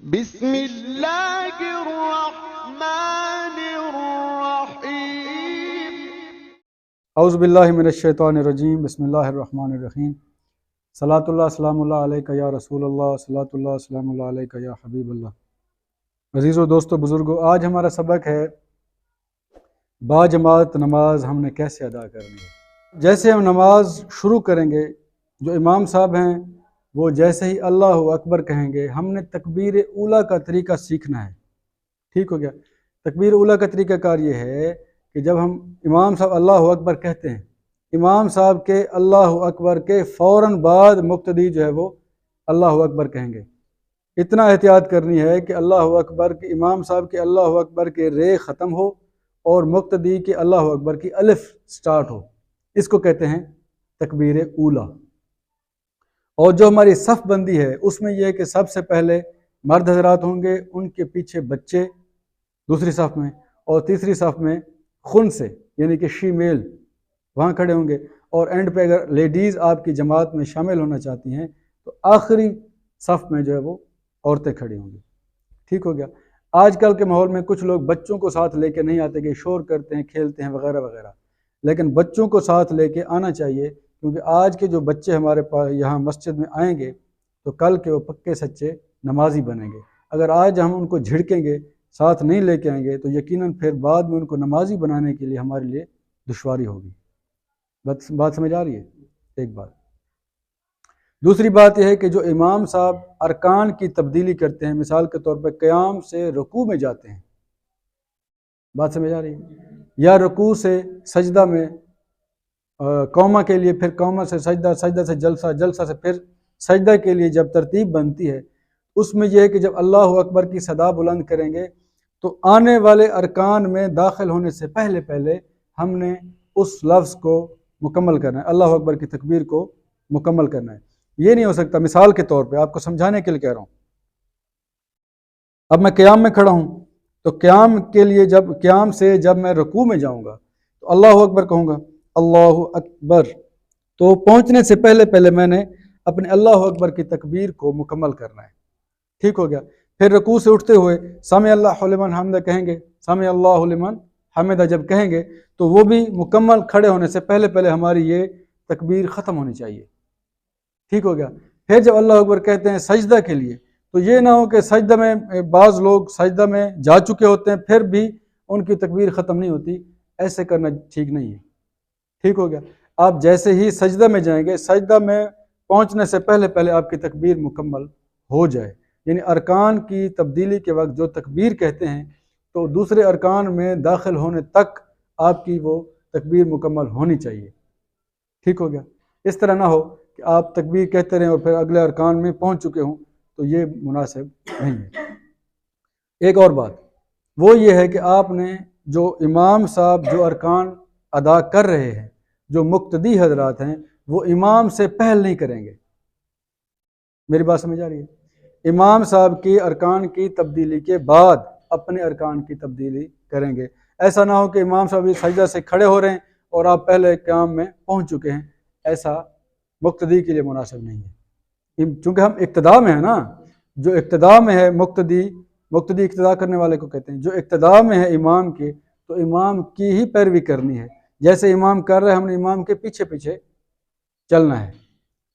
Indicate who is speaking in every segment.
Speaker 1: بسم اللہ الرحمن الرحیم۔
Speaker 2: اعوذ باللہ من الشیطان الرجیم، بسم اللہ الرحمن الرحیم۔ صلاۃ اللہ سلام اللہ علیکہ یا رسول اللہ، صلاۃ اللہ سلام اللہ علیکہ یا حبیب اللہ۔ عزیزو دوستو بزرگو، آج ہمارا سبق ہے با جماعت نماز ہم نے کیسے ادا کرنی ہے۔ جیسے ہم نماز شروع کریں گے، جو امام صاحب ہیں وہ جیسے ہی اللہ اکبر کہیں گے، ہم نے تکبیر اولیٰ کا طریقہ سیکھنا ہے۔ ٹھیک ہو گیا؟ تکبیر اولیٰ کا طریقہ کار یہ ہے کہ جب ہم امام صاحب اللہ اکبر کہتے ہیں، امام صاحب کے اللہ اکبر کے فوراً بعد مقتدی جو ہے وہ اللہ اکبر کہیں گے۔ اتنا احتیاط کرنی ہے کہ اللہ اکبر کے امام صاحب کے اللہ اکبر کے رے ختم ہو اور مقتدی کے اللہ اکبر کی الف سٹارٹ ہو، اس کو کہتے ہیں تکبیر اولیٰ۔ اور جو ہماری صف بندی ہے اس میں یہ ہے کہ سب سے پہلے مرد حضرات ہوں گے، ان کے پیچھے بچے دوسری صف میں، اور تیسری صف میں خنثی یعنی کہ شیمیل وہاں کھڑے ہوں گے، اور اینڈ پہ اگر لیڈیز آپ کی جماعت میں شامل ہونا چاہتی ہیں تو آخری صف میں جو ہے وہ عورتیں کھڑی ہوں گی۔ ٹھیک ہو گیا؟ آج کل کے ماحول میں کچھ لوگ بچوں کو ساتھ لے کے نہیں آتے کہ شور کرتے ہیں، کھیلتے ہیں وغیرہ وغیرہ، لیکن بچوں کو ساتھ لے کے آنا چاہیے، کیونکہ آج کے جو بچے ہمارے پاس یہاں مسجد میں آئیں گے تو کل کے وہ پکے سچے نمازی بنیں گے۔ اگر آج ہم ان کو جھڑکیں گے، ساتھ نہیں لے کے آئیں گے، تو یقیناً پھر بعد میں ان کو نمازی بنانے کے لیے ہمارے لیے دشواری ہوگی۔ بات سمجھ آ رہی ہے؟ ایک بات۔ دوسری بات یہ ہے کہ جو امام صاحب ارکان کی تبدیلی کرتے ہیں، مثال کے طور پہ قیام سے رکوع میں جاتے ہیں، بات سمجھ آ رہی ہے، یا رکوع سے سجدہ میں، قومہ کے لیے پھر قومہ سے سجدہ، سجدہ سے جلسہ، جلسہ سے پھر سجدہ کے لیے جب ترتیب بنتی ہے، اس میں یہ ہے کہ جب اللہ اکبر کی صدا بلند کریں گے تو آنے والے ارکان میں داخل ہونے سے پہلے ہم نے اس لفظ کو مکمل کرنا ہے، اللہ اکبر کی تکبیر کو مکمل کرنا ہے۔ یہ نہیں ہو سکتا، مثال کے طور پہ آپ کو سمجھانے کے لیے کہہ رہا ہوں، اب میں قیام میں کھڑا ہوں تو قیام کے لیے قیام سے جب میں رکوع میں جاؤں گا تو اللہ اکبر کہوں گا، اللہ اکبر، تو پہنچنے سے پہلے میں نے اپنے اللہ اکبر کی تکبیر کو مکمل کرنا ہے۔ ٹھیک ہو گیا؟ پھر رکوع سے اٹھتے ہوئے سمع اللہ لمن حمدہ کہیں گے، سمع اللہ لمن حمدہ جب کہیں گے تو وہ بھی مکمل کھڑے ہونے سے پہلے ہماری یہ تکبیر ختم ہونی چاہیے۔ ٹھیک ہو گیا؟ پھر جب اللہ اکبر کہتے ہیں سجدہ کے لیے تو یہ نہ ہو کہ سجدہ میں بعض لوگ سجدہ میں جا چکے ہوتے ہیں پھر بھی ان کی تکبیر ختم نہیں ہوتی، ایسے کرنا ٹھیک نہیں ہے۔ ٹھیک ہو گیا؟ آپ جیسے ہی سجدہ میں جائیں گے، سجدہ میں پہنچنے سے پہلے آپ کی تکبیر مکمل ہو جائے، یعنی ارکان کی تبدیلی کے وقت جو تکبیر کہتے ہیں تو دوسرے ارکان میں داخل ہونے تک آپ کی وہ تکبیر مکمل ہونی چاہیے۔ ٹھیک ہو گیا؟ اس طرح نہ ہو کہ آپ تکبیر کہتے رہیں اور پھر اگلے ارکان میں پہنچ چکے ہوں، تو یہ مناسب نہیں ہے۔ ایک اور بات وہ یہ ہے کہ آپ نے جو امام صاحب جو ارکان ادا کر رہے ہیں، جو مقتدی حضرات ہیں، وہ امام سے پہل نہیں کریں گے۔ میری بات سمجھ آ رہی ہے؟ امام صاحب کی ارکان کی تبدیلی کے بعد اپنے ارکان کی تبدیلی کریں گے۔ ایسا نہ ہو کہ امام صاحب سجدہ سے کھڑے ہو رہے ہیں اور آپ پہلے قیام میں پہنچ چکے ہیں، ایسا مقتدی کے لیے مناسب نہیں ہے۔ چونکہ ہم اقتدا میں ہیں نا، جو اقتدا میں ہے مقتدی اقتدا کرنے والے کو کہتے ہیں، جو اقتدا میں ہے امام کے تو امام کی ہی پیروی کرنی ہے، جیسے امام کر رہے ہیں ہم نے امام کے پیچھے چلنا ہے۔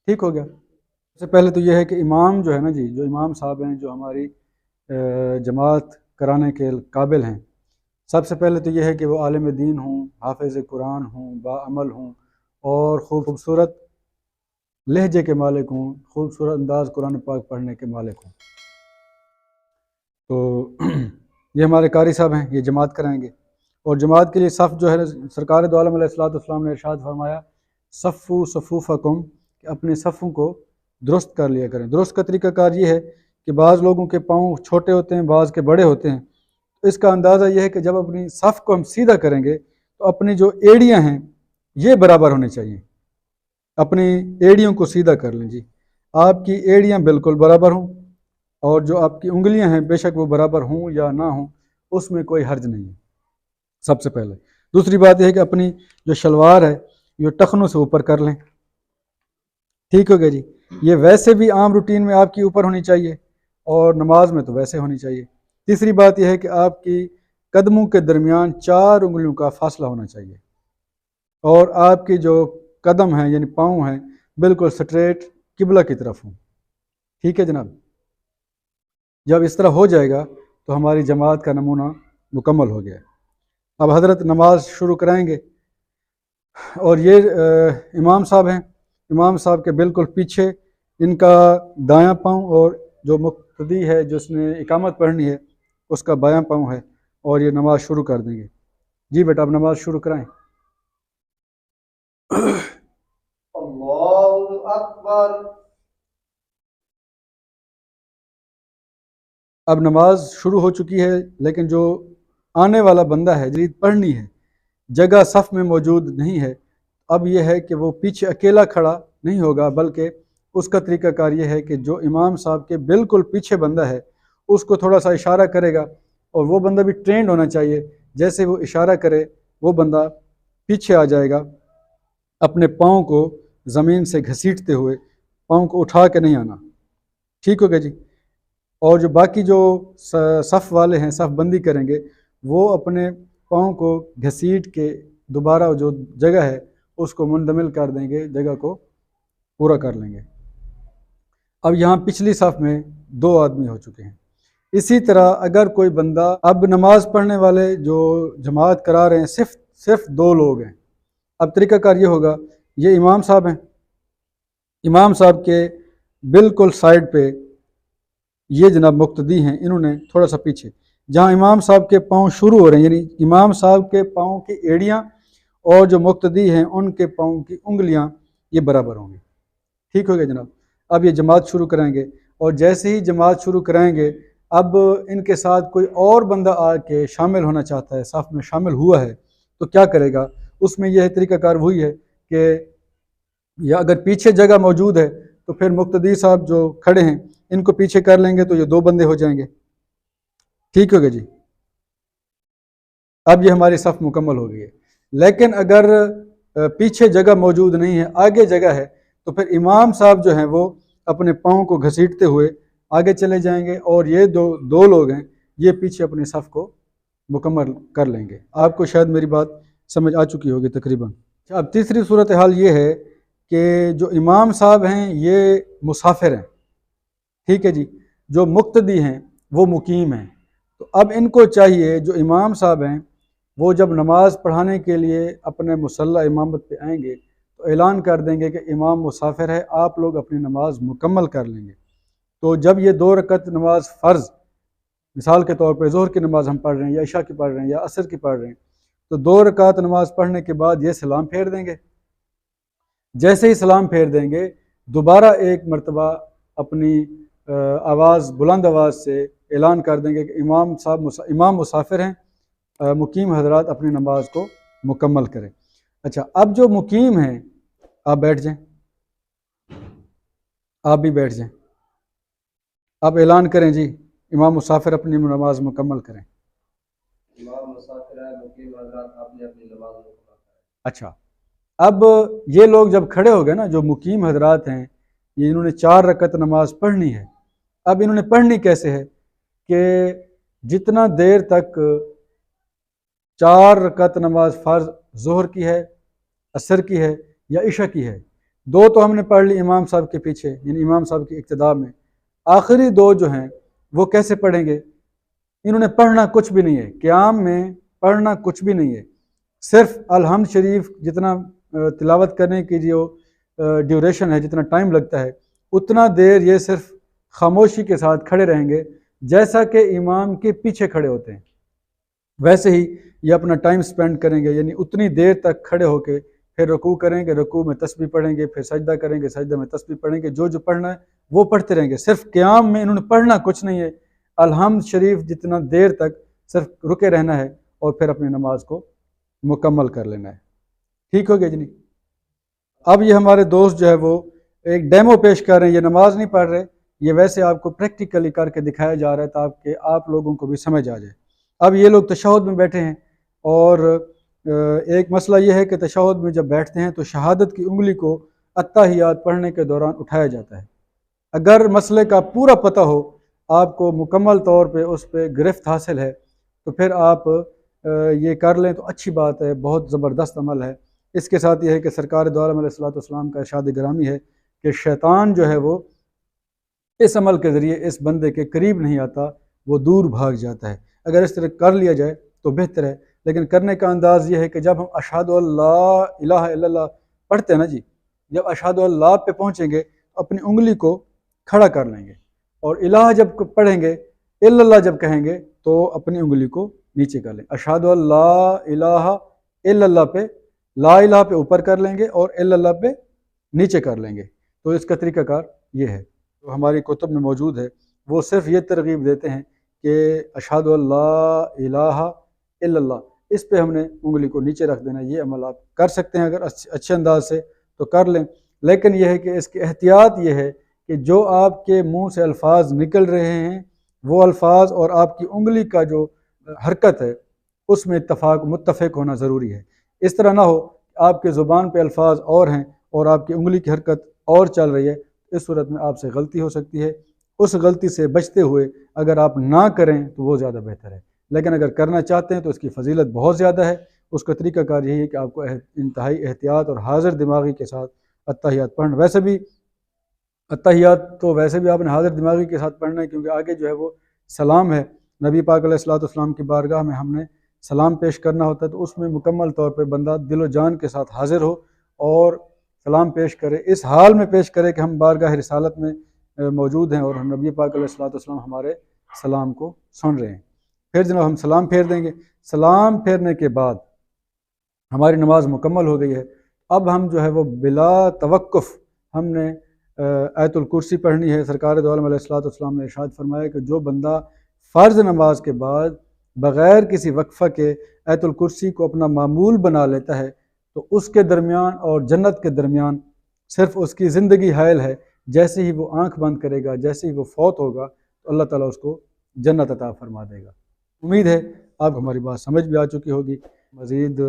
Speaker 2: ٹھیک ہو گیا؟ سب سے پہلے تو یہ ہے کہ امام جو ہے نا جی، جو امام صاحب ہیں جو ہماری جماعت کرانے کے قابل ہیں، سب سے پہلے تو یہ ہے کہ وہ عالم دین ہوں، حافظ قرآن ہوں، باعمل ہوں، اور خوبصورت لہجے کے مالک ہوں، خوبصورت انداز قرآن پاک پڑھنے کے مالک ہوں۔ تو یہ ہمارے قاری صاحب ہیں، یہ جماعت کرائیں گے، اور جماعت کے لیے صف جو ہے سرکار دو عالم علیہ السلام نے ارشاد فرمایا، صفو صفوفکم، کہ اپنے صفوں کو درست کر لیا کریں۔ درست کا طریقہ کار یہ ہے کہ بعض لوگوں کے پاؤں چھوٹے ہوتے ہیں، بعض کے بڑے ہوتے ہیں، تو اس کا اندازہ یہ ہے کہ جب اپنی صف کو ہم سیدھا کریں گے تو اپنی جو ایڑیاں ہیں یہ برابر ہونے چاہیے۔ اپنی ایڑیوں کو سیدھا کر لیں جی، آپ کی ایڑیاں بالکل برابر ہوں، اور جو آپ کی انگلیاں ہیں بے شک وہ برابر ہوں یا نہ ہوں، اس میں کوئی حرج نہیں ہے، سب سے پہلے۔ دوسری بات یہ ہے کہ اپنی جو شلوار ہے یہ ٹخنوں سے اوپر کر لیں۔ ٹھیک ہو گیا جی؟ یہ ویسے بھی عام روٹین میں آپ کی اوپر ہونی چاہیے، اور نماز میں تو ویسے ہونی چاہیے۔ تیسری بات یہ ہے کہ آپ کی قدموں کے درمیان 4 انگلیوں کا فاصلہ ہونا چاہیے، اور آپ کی جو قدم ہیں یعنی پاؤں ہیں بالکل سٹریٹ قبلہ کی طرف ہوں۔ ٹھیک ہے جناب، جب اس طرح ہو جائے گا تو ہماری جماعت کا نمونہ مکمل ہو گیا۔ اب حضرت نماز شروع کرائیں گے، اور یہ امام صاحب ہیں، امام صاحب کے بالکل پیچھے ان کا دایاں پاؤں، اور جو مقتدی ہے جس نے اقامت پڑھنی ہے اس کا بایاں پاؤں ہے، اور یہ نماز شروع کر دیں گے۔ جی بیٹا اب نماز شروع کرائیں۔
Speaker 1: اللہ اکبر۔
Speaker 2: اب نماز شروع ہو چکی ہے، لیکن جو آنے والا بندہ ہے جدید پڑھنی ہے، جگہ صف میں موجود نہیں ہے، اب یہ ہے کہ وہ پیچھے اکیلا کھڑا نہیں ہوگا، بلکہ اس کا طریقہ کار یہ ہے کہ جو امام صاحب کے بالکل پیچھے بندہ ہے اس کو تھوڑا سا اشارہ کرے گا، اور وہ بندہ بھی ٹرینڈ ہونا چاہیے، جیسے وہ اشارہ کرے وہ بندہ پیچھے آ جائے گا، اپنے پاؤں کو زمین سے گھسیٹتے ہوئے، پاؤں کو اٹھا کے نہیں آنا۔ ٹھیک ہوگا جی؟ اور جو باقی جو صف والے ہیں صف بندی کریں گے، وہ اپنے پاؤں کو گھسیٹ کے دوبارہ جو جگہ ہے اس کو منتقل کر دیں گے، جگہ کو پورا کر لیں گے۔ اب یہاں پچھلی صف میں 2 آدمی ہو چکے ہیں۔ اسی طرح اگر کوئی بندہ، اب نماز پڑھنے والے جو جماعت کرا رہے ہیں صرف 2 لوگ ہیں۔ اب طریقہ کار یہ ہوگا، یہ امام صاحب ہیں، امام صاحب کے بالکل سائڈ پہ یہ جناب مقتدی ہیں، انہوں نے تھوڑا سا پیچھے جہاں امام صاحب کے پاؤں شروع ہو رہے ہیں، یعنی امام صاحب کے پاؤں کی ایڑیاں اور جو مقتدی ہیں ان کے پاؤں کی انگلیاں یہ برابر ہوں گی۔ ٹھیک ہو گیا جناب؟ اب یہ جماعت شروع کرائیں گے، اور جیسے ہی جماعت شروع کرائیں گے اب ان کے ساتھ کوئی اور بندہ آ کے شامل ہونا چاہتا ہے، صف میں شامل ہوا ہے تو کیا کرے گا؟ اس میں یہ طریقہ کار وہی ہے کہ یا اگر پیچھے جگہ موجود ہے تو پھر مقتدی صاحب جو کھڑے ہیں ان کو پیچھے کر لیں گے تو یہ 2 بندے ہو جائیں گے۔ ٹھیک ہوگا جی؟ اب یہ ہماری صف مکمل ہو گئی ہے، لیکن اگر پیچھے جگہ موجود نہیں ہے، آگے جگہ ہے، تو پھر امام صاحب جو ہیں وہ اپنے پاؤں کو گھسیٹتے ہوئے آگے چلے جائیں گے، اور یہ 2 لوگ ہیں یہ پیچھے اپنی صف کو مکمل کر لیں گے۔ آپ کو شاید میری بات سمجھ آ چکی ہوگی تقریباً۔ اب تیسری صورتحال یہ ہے کہ جو امام صاحب ہیں یہ مسافر ہیں، ٹھیک ہے جی، جو مقتدی ہیں وہ مقیم ہیں، تو اب ان کو چاہیے جو امام صاحب ہیں وہ جب نماز پڑھانے کے لیے اپنے مصلی امامت پہ آئیں گے تو اعلان کر دیں گے کہ امام مسافر ہے، آپ لوگ اپنی نماز مکمل کر لیں گے۔ تو جب یہ 2 رکعت نماز فرض، مثال کے طور پہ ظہر کی نماز ہم پڑھ رہے ہیں یا عشاء کی پڑھ رہے ہیں یا عصر کی پڑھ رہے ہیں، تو 2 رکعت نماز پڑھنے کے بعد یہ سلام پھیر دیں گے۔ جیسے ہی سلام پھیر دیں گے دوبارہ ایک مرتبہ اپنی بلند آواز سے اعلان کر دیں گے کہ امام مسافر ہیں، مقیم حضرات اپنی نماز کو مکمل کریں۔ اچھا، اب جو مقیم ہیں آپ بیٹھ جائیں، آپ بھی بیٹھ جائیں، آپ اعلان کریں جی امام مسافر اپنی نماز مکمل کریں۔
Speaker 1: امام مسافر ہے، مقیم حضرات آپ نے اپنی نماز مکمل کریں۔
Speaker 2: اچھا، اب یہ لوگ جب کھڑے ہو گئے نا، جو مقیم حضرات ہیں یہ انہوں نے 4 رکعت نماز پڑھنی ہے۔ اب انہوں نے پڑھنی کیسے ہے کہ جتنا دیر تک 4 رکعت نماز فرض ظہر کی ہے، عصر کی ہے یا عشاء کی ہے، 2 تو ہم نے پڑھ لی امام صاحب کے پیچھے یعنی امام صاحب کی اقتداء میں، آخری 2 جو ہیں وہ کیسے پڑھیں گے؟ انہوں نے پڑھنا کچھ بھی نہیں ہے، قیام میں پڑھنا کچھ بھی نہیں ہے، صرف الحمد شریف جتنا تلاوت کرنے کی جو ڈیوریشن ہے، جتنا ٹائم لگتا ہے اتنا دیر یہ صرف خاموشی کے ساتھ کھڑے رہیں گے، جیسا کہ امام کے پیچھے کھڑے ہوتے ہیں ویسے ہی یہ اپنا ٹائم سپینڈ کریں گے، یعنی اتنی دیر تک کھڑے ہو کے پھر رکوع کریں گے، رکوع میں تسبیح پڑھیں گے، پھر سجدہ کریں گے، سجدہ میں تسبیح پڑھیں گے، جو پڑھنا ہے وہ پڑھتے رہیں گے، صرف قیام میں انہوں نے پڑھنا کچھ نہیں ہے، الحمد شریف جتنا دیر تک صرف رکے رہنا ہے اور پھر اپنی نماز کو مکمل کر لینا ہے۔ ٹھیک ہو گیا جی؟ نہیں، اب یہ ہمارے دوست جو ہے وہ ایک ڈیمو پیش کر رہے ہیں، یہ نماز نہیں پڑھ رہے، یہ ویسے آپ کو پریکٹیکلی کر کے دکھایا جا رہا ہے تاکہ آپ لوگوں کو بھی سمجھ آ جائے۔ اب یہ لوگ تشہد میں بیٹھے ہیں، اور ایک مسئلہ یہ ہے کہ تشہد میں جب بیٹھتے ہیں تو شہادت کی انگلی کو التحیات پڑھنے کے دوران اٹھایا جاتا ہے۔ اگر مسئلے کا پورا پتہ ہو آپ کو مکمل طور پہ اس پہ گرفت حاصل ہے تو پھر آپ یہ کر لیں تو اچھی بات ہے، بہت زبردست عمل ہے۔ اس کے ساتھ یہ ہے کہ سرکار دو عالم علیہ الصلوۃ والسلام کا ارشاد گرامی ہے کہ شیطان جو ہے وہ اس عمل کے ذریعے اس بندے کے قریب نہیں آتا، وہ دور بھاگ جاتا ہے۔ اگر اس طرح کر لیا جائے تو بہتر ہے، لیکن کرنے کا انداز یہ ہے کہ جب ہم اشہد اللہ الہ الا اللہ پڑھتے ہیں نا جی، جب اشہد اللہ پہ پہنچیں گے تو اپنی انگلی کو کھڑا کر لیں گے، اور الہ جب پڑھیں گے الا اللہ جب کہیں گے تو اپنی انگلی کو نیچے کر لیں۔ اشہد اللہ الہ الا اللہ پہ لا الہ پہ اوپر کر لیں گے اور الا اللہ پہ نیچے کر لیں گے۔ تو اس کا طریقہ کار یہ ہے، جو ہماری کتب میں موجود ہے، وہ صرف یہ ترغیب دیتے ہیں کہ اشہد اللہ الہ الا اللہ، اس پہ ہم نے انگلی کو نیچے رکھ دینا۔ یہ عمل آپ کر سکتے ہیں اگر اچھے انداز سے تو کر لیں، لیکن یہ ہے کہ اس کی احتیاط یہ ہے کہ جو آپ کے منہ سے الفاظ نکل رہے ہیں وہ الفاظ اور آپ کی انگلی کا جو حرکت ہے اس میں متفق ہونا ضروری ہے۔ اس طرح نہ ہو کہ آپ کے زبان پہ الفاظ اور ہیں اور آپ کی انگلی کی حرکت اور چل رہی ہے، اس صورت میں آپ سے غلطی ہو سکتی ہے۔ اس غلطی سے بچتے ہوئے اگر آپ نہ کریں تو وہ زیادہ بہتر ہے، لیکن اگر کرنا چاہتے ہیں تو اس کی فضیلت بہت زیادہ ہے۔ اس کا طریقہ کار یہی ہے کہ آپ کو انتہائی احتیاط اور حاضر دماغی کے ساتھ اتحیات پڑھنا۔ ویسے بھی اتحیات تو ویسے بھی آپ نے حاضر دماغی کے ساتھ پڑھنا ہے، کیونکہ آگے جو ہے وہ سلام ہے، نبی پاک علیہ الصلوۃ والسلام کی بارگاہ میں ہم نے سلام پیش کرنا ہوتا ہے، تو اس میں مکمل طور پہ بندہ دل و جان کے ساتھ حاضر ہو اور سلام پیش کرے، اس حال میں پیش کرے کہ ہم بارگاہ رسالت میں موجود ہیں اور نبی پاک علیہ الصلوۃ والسلام ہمارے سلام کو سن رہے ہیں۔ پھر جناب ہم سلام پھیر دیں گے۔ سلام پھیرنے کے بعد ہماری نماز مکمل ہو گئی ہے، اب ہم جو ہے وہ بلا توقف ہم نے آیت الکرسی پڑھنی ہے۔ سرکار دو عالم علیہ الصلوۃ والسلام نے ارشاد فرمایا کہ جو بندہ فرض نماز کے بعد بغیر کسی وقفہ کے آیت الکرسی کو اپنا معمول بنا لیتا ہے تو اس کے درمیان اور جنت کے درمیان صرف اس کی زندگی حائل ہے۔ جیسے ہی وہ آنکھ بند کرے گا، جیسے ہی وہ فوت ہوگا تو اللہ تعالیٰ اس کو جنت عطا فرما دے گا۔ امید ہے آپ ہماری بات سمجھ بھی آ چکی ہوگی، مزید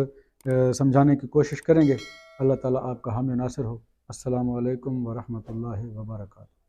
Speaker 2: سمجھانے کی کوشش کریں گے۔ اللہ تعالیٰ آپ کا حامی و ناصر ہو۔ السلام علیکم ورحمۃ اللہ وبرکاتہ۔